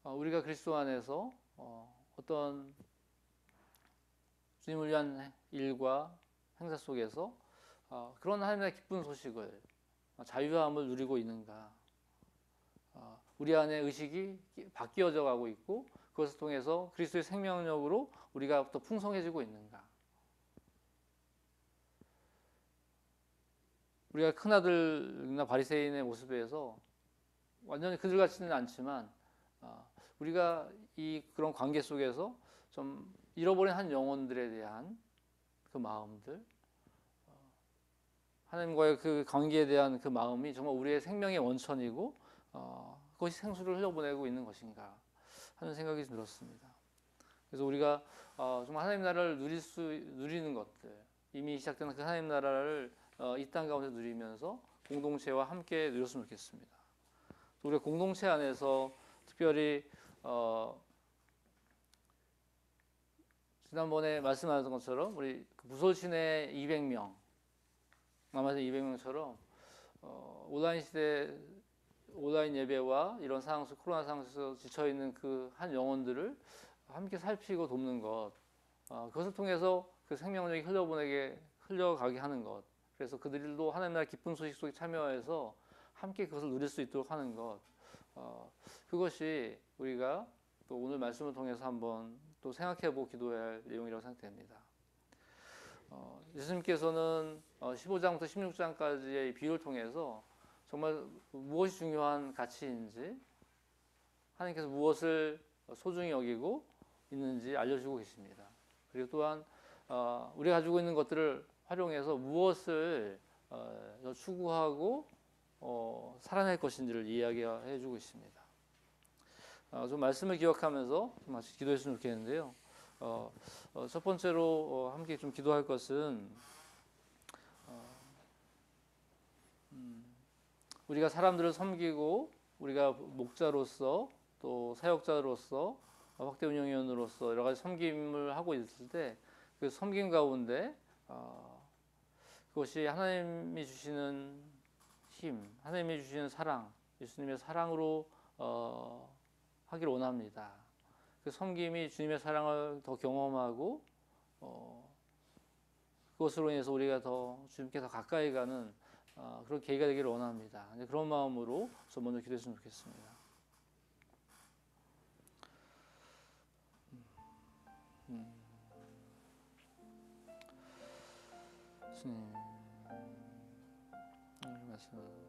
우리가 그리스도 안에서 어떤 주님을 위한 일과 행사 속에서 그런 하나님의 기쁜 소식을 자유함을 누리고 있는가? 우리 안에 의식이 바뀌어져 가고 있고 그것을 통해서 그리스도의 생명력으로 우리가 더 풍성해지고 있는가? 우리가 큰아들이나 바리새인의 모습에서 완전히 그들 같지는 않지만 우리가 그런 관계 속에서 좀 잃어버린 한 영혼들에 대한 그 마음들, 하나님과의 그 관계에 대한 그 마음이 정말 우리의 생명의 원천이고 그것이 생수를 흘려보내고 있는 것인가 하는 생각이 들었습니다. 그래서 우리가 정말 하나님 나라를 누리는 것들, 이미 시작된 그 하나님 나라를 이 땅 가운데 누리면서 공동체와 함께 누렸으면 좋겠습니다. 우리가 공동체 안에서 특별히 지난번에 말씀하셨던 것처럼 우리 무솔신의 200명, 남아서 200명처럼 온라인 시대 온라인 예배와 이런 상황 속 코로나 상황 속에서 지쳐 있는 그 한 영혼들을 함께 살피고 돕는 것, 그것을 통해서 그 생명력이 흘러가게 하는 것. 그래서 그들도 하나님 나라 기쁜 소식 속에 참여해서 함께 그것을 누릴 수 있도록 하는 것. 그것이 우리가 또 오늘 말씀을 통해서 한번 또 생각해보고 기도해야 할 내용이라고 생각됩니다. 예수님께서는 15장부터 16장까지의 비유를 통해서 정말 무엇이 중요한 가치인지, 하나님께서 무엇을 소중히 여기고 있는지 알려주고 계십니다. 그리고 또한 우리가 가지고 있는 것들을 활용해서 무엇을 추구하고 살아낼 것인지를 이야기해 주고 있습니다. 좀 말씀을 기억하면서 좀 같이 기도했으면 좋겠는데요. 첫 번째로 함께 좀 기도할 것은 우리가 사람들을 섬기고 우리가 목자로서 또 사역자로서 확대 운영위원으로서 여러 가지 섬김을 하고 있을 때 그 섬김 가운데 그것이 하나님이 주시는 힘, 하나님이 주시는 사랑, 예수님의 사랑으로 하기를 원합니다. 그 섬김이 주님의 사랑을 더 경험하고 그것으로 인해서 우리가 더 주님께 더 가까이 가는 그런 계기가 되기를 원합니다. 그런 마음으로 저 먼저 기도했으면 좋겠습니다. 주님, 말씀.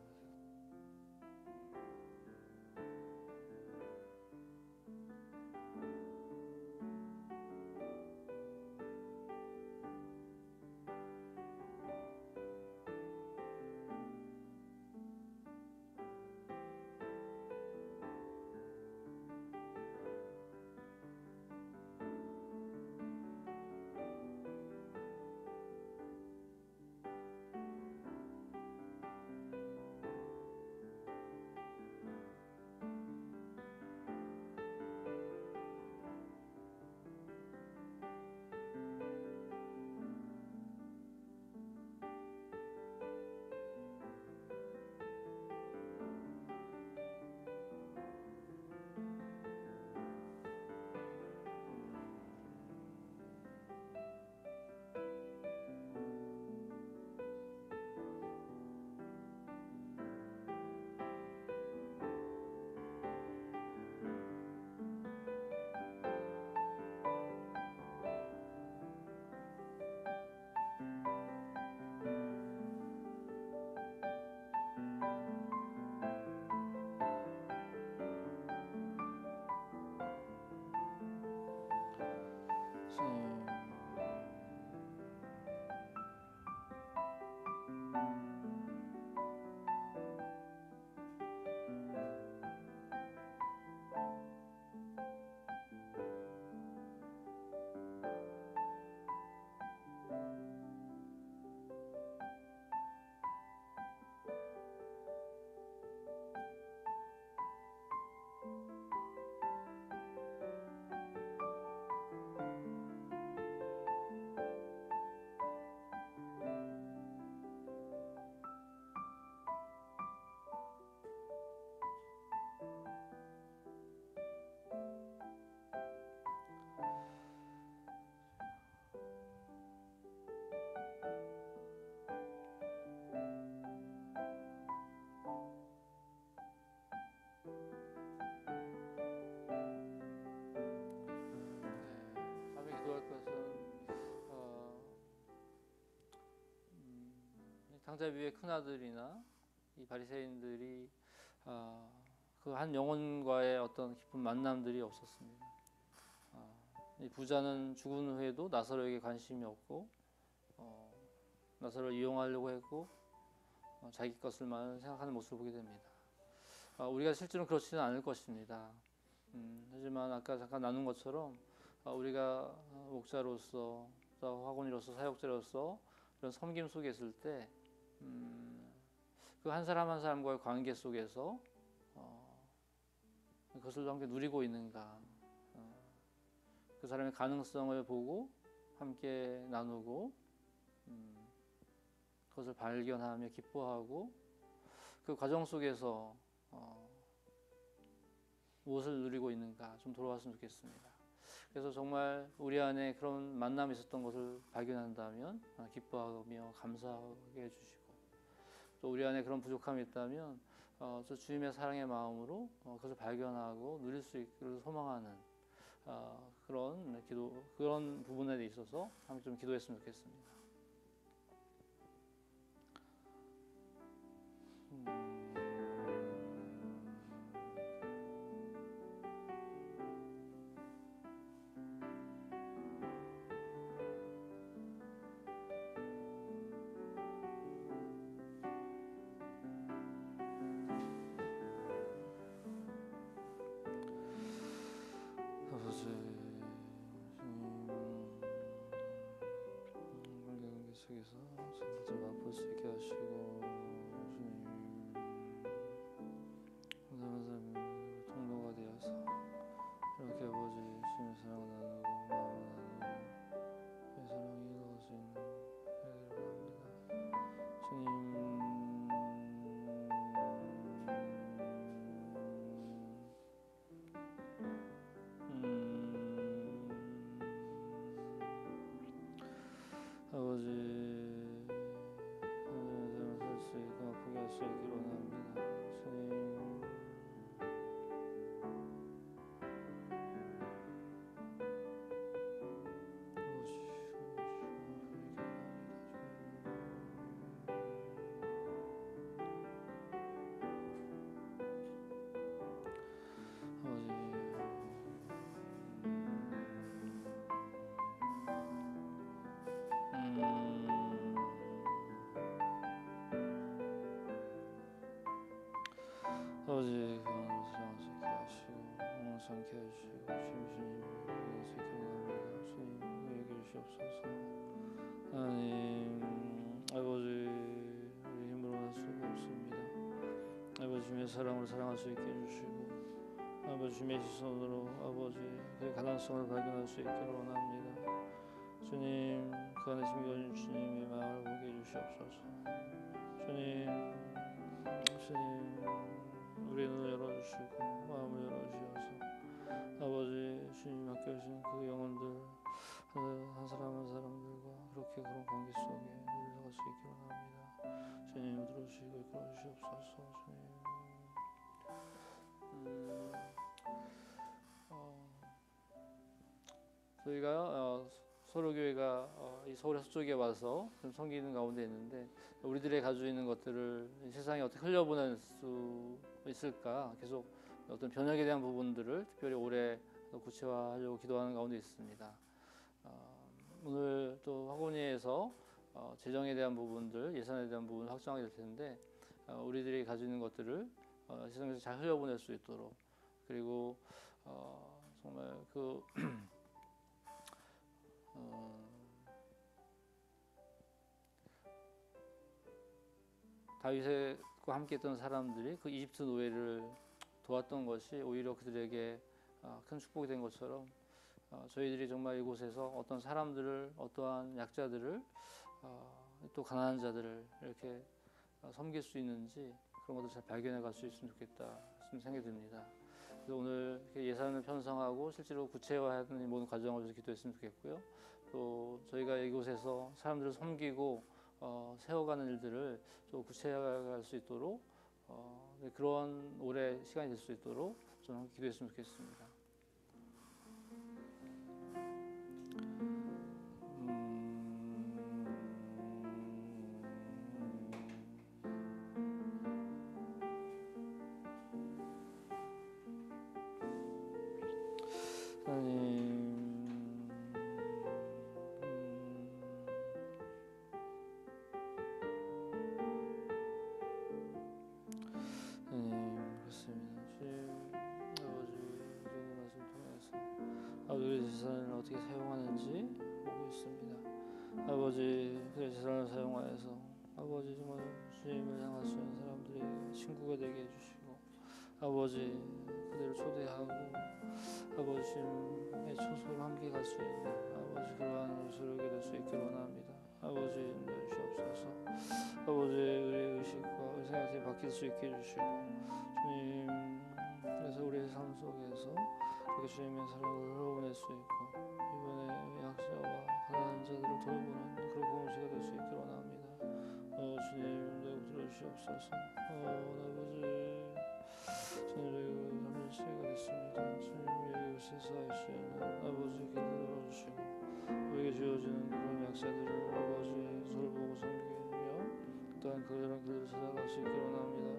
상자비의 큰 아들이나 이 바리새인들이 그 한 영혼과의 어떤 깊은 만남들이 없었습니다. 이 부자는 죽은 후에도 나사로에게 관심이 없고 나사로를 이용하려고 했고 자기 것을만 생각하는 모습을 보게 됩니다. 우리가 실제로는 그렇지는 않을 것입니다. 하지만 아까 잠깐 나눈 것처럼 우리가 목자로서 또 화군이로서 사역자로서 이런 섬김 속에 있을 때 그 한 사람 한 사람과의 관계 속에서 그것을 함께 누리고 있는가, 그 사람의 가능성을 보고 함께 나누고 그것을 발견하며 기뻐하고 그 과정 속에서 무엇을 누리고 있는가 좀 돌아봤으면 좋겠습니다. 그래서 정말 우리 안에 그런 만남이 있었던 것을 발견한다면 기뻐하며 감사하게 해주시고, 또 우리 안에 그런 부족함이 있다면 저 주님의 사랑의 마음으로 그것을 발견하고 누릴 수 있기를 소망하는 그런 부분에 있어서 함께 좀 기도했으면 좋겠습니다. 아버지, 관계 속에서 좀 맛볼 수 있게 하시고, 주님, 사람 통로가 되어서 이렇게 아버지 주님의 사랑을 나누고 마음을 나누고 이 사랑이 이루어질 수 있는 되기를 바랍니다. 주님, 아버지, 하나님의 삶을 살 수 있고 아프게 할 수 있기를 원합니다. 주님, 아버지, 그런 사랑스럽게 하시고 몽상케 해주시고 주님 위해서 기도합니다. 주님 얘기해 주시옵소서. 하나님, 아버지, 우리 힘으로 할 수가 없습니다. 아버지, 주님의 사랑으로 사랑할 수 있게 해주시고 아버지, 주님의 시선으로 아버지 그 가능성을 발견할 수 있기를 원합니다. 주님, 그 안에 숨겨진 주님의 마음을 보게 해주시옵소서. 주님, 우리의 눈을 열어주시고 마음을 열어주셔서 아버지, 주님 맡겨주신 그 영혼들 한 사람 한 사람들과 그렇게 그런 관계 속에 들어갈 수 있기를 원합니다. 주님, 들어주시고 이끌어 주시옵소서. 주님, 저희가 서로교회가 이 서울의 서쪽에 와서 좀 섬기는 가운데 있는데, 우리들의 가지고 있는 것들을 세상에 어떻게 흘려보낼 수 있을까, 계속 어떤 변혁에 대한 부분들을 특별히 올해 구체화하려고 기도하는 가운데 있습니다. 오늘 또 학원위에서 재정에 대한 부분들, 예산에 대한 부분을 확정하게 될 텐데, 우리들이 가지고 있는 것들을 세상에서 잘 흘려보낼 수 있도록, 그리고 정말 그 다윗과 함께 했던 사람들이 그 이집트 노예를 도왔던 것이 오히려 그들에게 큰 축복이 된 것처럼 저희들이 정말 이곳에서 어떤 사람들을, 어떠한 약자들을, 또 가난한 자들을 이렇게 섬길 수 있는지 그런 것을 잘 발견해 갈 수 있으면 좋겠다 생각이 듭니다. 그래서 오늘 예산을 편성하고 실제로 구체화하는 이 모든 과정을 위해서 기도했으면 좋겠고요. 또 저희가 이곳에서 사람들을 섬기고 세워가는 일들을 좀 구체화할 수 있도록 그런 올해 시간이 될 수 있도록 좀 기도했으면 좋겠습니다. 재산을 어떻게 사용하는지 보고 있습니다. 아버지, 그 재산을 사용하여서 아버지 정말 주님을 향할 수 있는 사람들이 친구가 되게 해주시고, 아버지 그들을 초대하고 아버지 주님의 초소를 함께 갈 수 있는 아버지 그러한 소력이 될 수 있기를 원합니다. 아버지 인도해 주옵소서. 아버지 우리의 의식과 생각이 바뀔 수 있게 해주시고, 주님, 그래서 우리의 삶 속에서 그렇게 주님의 사랑을 흘러보낼 수 있고, 이번에 약자와 가난한 자들을 돌보는 그런 공동체가 될 수 있기를 원합니다. 주님, 들어주시옵소서. 아버지, 주님, 저희가 잠시가 됐습니다. 주님, 우리에게 역사하시는 아버지 기도를 들어주시고, 우리에게 주어지는 그런 약자들을 아버지 돌보고 섬기며 또한 그들은 그들을 찾아갈 수 있기를 원합니다.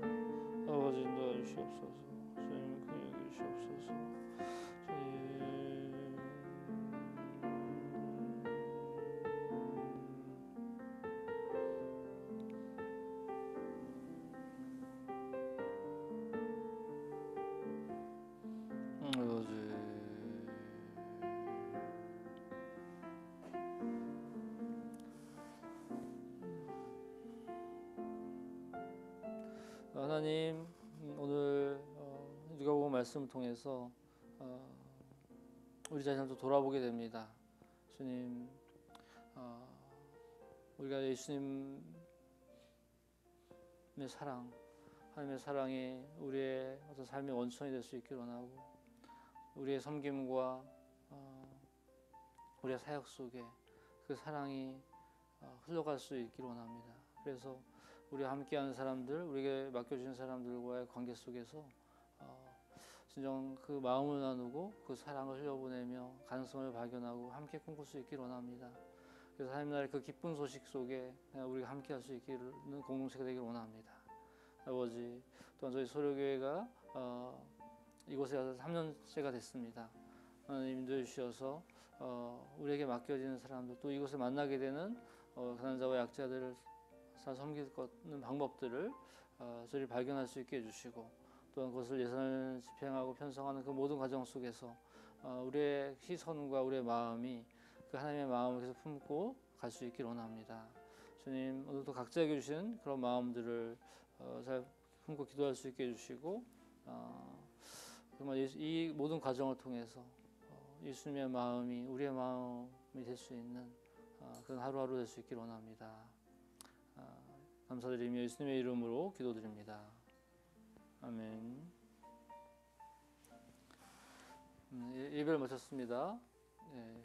아버지 인도해 주시옵소서. 주님 긍휼히 주시옵소서. 하나님, 오늘 누가복음 말씀을 통해서 우리 자신을 돌아보게 됩니다. 주님, 우리가 예수님의 사랑, 하나님의 사랑이 우리의 어떤 삶의 원천이 될 수 있기를 원하고, 우리의 섬김과 우리의 사역 속에 그 사랑이 흘러갈 수 있기를 원합니다. 그래서 우리와 함께하는 사람들, 우리에게 맡겨주신 사람들과의 관계 속에서 진정 그 마음을 나누고 그 사랑을 흘려보내며 가능성을 발견하고 함께 꿈꿀 수 있기를 원합니다. 그래서 하나님 나라의 그 기쁜 소식 속에 우리가 함께할 수 있기를 공동체가 되기를 원합니다. 아버지, 또한 저희 소료교회가 이곳에 와서 3년째가 됐습니다. 하나님 인도해 주셔서 우리에게 맡겨지는 사람들, 또 이곳에 만나게 되는 가난자와 약자들을 섬길 방법들을 저희를 발견할 수 있게 해주시고, 또한 그것을 예산을 집행하고 편성하는 그 모든 과정 속에서 우리의 시선과 우리의 마음이 그 하나님의 마음을 계속 품고 갈 수 있기를 원합니다. 주님, 오늘도 각자에게 주신 그런 마음들을 잘 품고 기도할 수 있게 해주시고, 정말 이 모든 과정을 통해서 예수님의 마음이 우리의 마음이 될 수 있는 그런 하루하루 될 수 있기를 원합니다. 감사드리며 예수님의 이름으로 기도드립니다. 아멘. 예배를 마쳤습니다. 예.